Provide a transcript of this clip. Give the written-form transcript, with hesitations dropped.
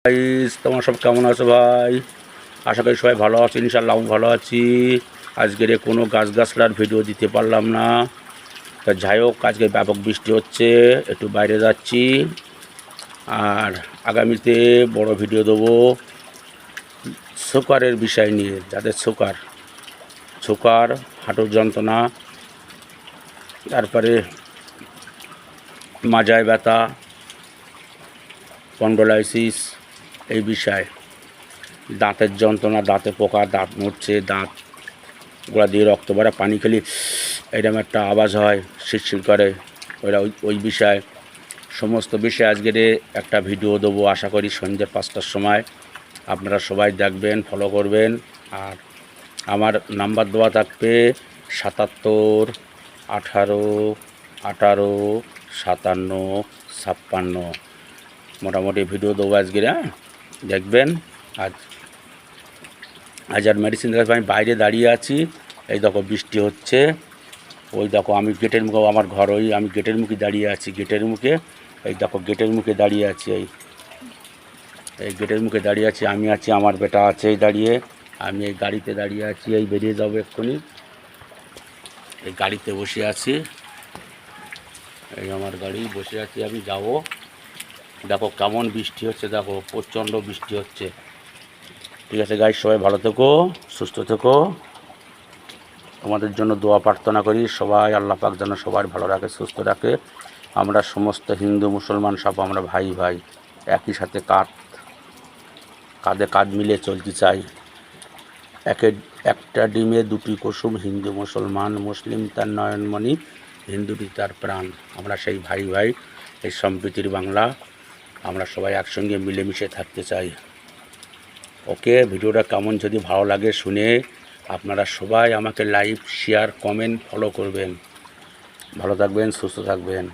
Guys, তোমরা সব কেমন আছো ভাই? আশা করি সবাই ভালো আছো। ইনশাআল্লাহ আমি ভালো আছি। আজকের কোনো গাছগাছলার ভিডিও দিতে পারলাম না, তা যাই হোক আজকে ব্যাপক বৃষ্টি হচ্ছে, একটু বাইরে যাচ্ছি। আর আগামীতে বড় ভিডিও দেবো সুগারের বিষয় নিয়ে। যাদের সুগার, হাঁটুর যন্ত্রণা, তারপরে মাজায় ব্যথা, স্পন্ডোলাইসিস, এই বিষয়, দাঁতের যন্ত্রণা, দাঁতে পোকা, দাঁত নড়ছে, দাঁত গোড়া দিয়ে রক্ত ভরা, পানি খেলে এরকম একটা আওয়াজ হয়, শিরশির করে, ওই বিষয়, সমস্ত বিষয়ে আজকের একটা ভিডিও দেবো। আশা করি সন্ধ্যে 5টার সময় আপনারা সবাই দেখবেন, ফলো করবেন। আর আমার নাম্বার দেওয়া থাকবে 77 18 18 57 56। মোটামুটি ভিডিও দেবো আজকের, হ্যাঁ দেখবেন। আজ আর মেডিসিন দেওয়া, আমি বাইরে দাঁড়িয়ে আছি। এই দেখো বৃষ্টি হচ্ছে, ওই দেখো আমি গেটের মুখে, আমার ঘর ওই, আমি গেটের মুখে দাঁড়িয়ে আছি। গেটের মুখে, এই দেখো গেটের মুখে দাঁড়িয়ে আছি, এই গেটের মুখে দাঁড়িয়ে আছি। আমি আছি, আমার বেটা আছে এই দাঁড়িয়ে, আমি এই গাড়িতে দাঁড়িয়ে আছি। এই বেরিয়ে যাবো এক্ষুনি, এই গাড়িতে বসে আছি, এই আমার গাড়ি বসে আছি, আমি যাব। দেখো কেমন বৃষ্টি হচ্ছে, দেখো প্রচণ্ড বৃষ্টি হচ্ছে। ঠিক আছে গাইস, সবাই ভালো থেকো, সুস্থ থেকো। তোমাদের জন্য দোয়া প্রার্থনা করি, সবাই আল্লাহ পাক যেন সবার ভালো রাখে, সুস্থ রাখে। আমরা সমস্ত হিন্দু মুসলমান সব আমরা ভাই ভাই, একই সাথে কাঁধে কাঁধ মিলে চলতে চাই। একটা ডিমে দুটি কুসুম, হিন্দু মুসলমান, মুসলিম তার নয়নমণি, হিন্দুটি তার প্রাণ। আমরা সেই ভাই ভাই, এই সম্প্রীতির বাংলা, আমরা সবাই একসঙ্গে মিলেমিশে থাকতে চাই। ওকে, ভিডিওটা কেমন যদি ভালো লাগে শুনে আপনারা সবাই আমাকে লাইক, শেয়ার, কমেন্ট, ফলো করবেন। ভালো থাকবেন, সুস্থ থাকবেন।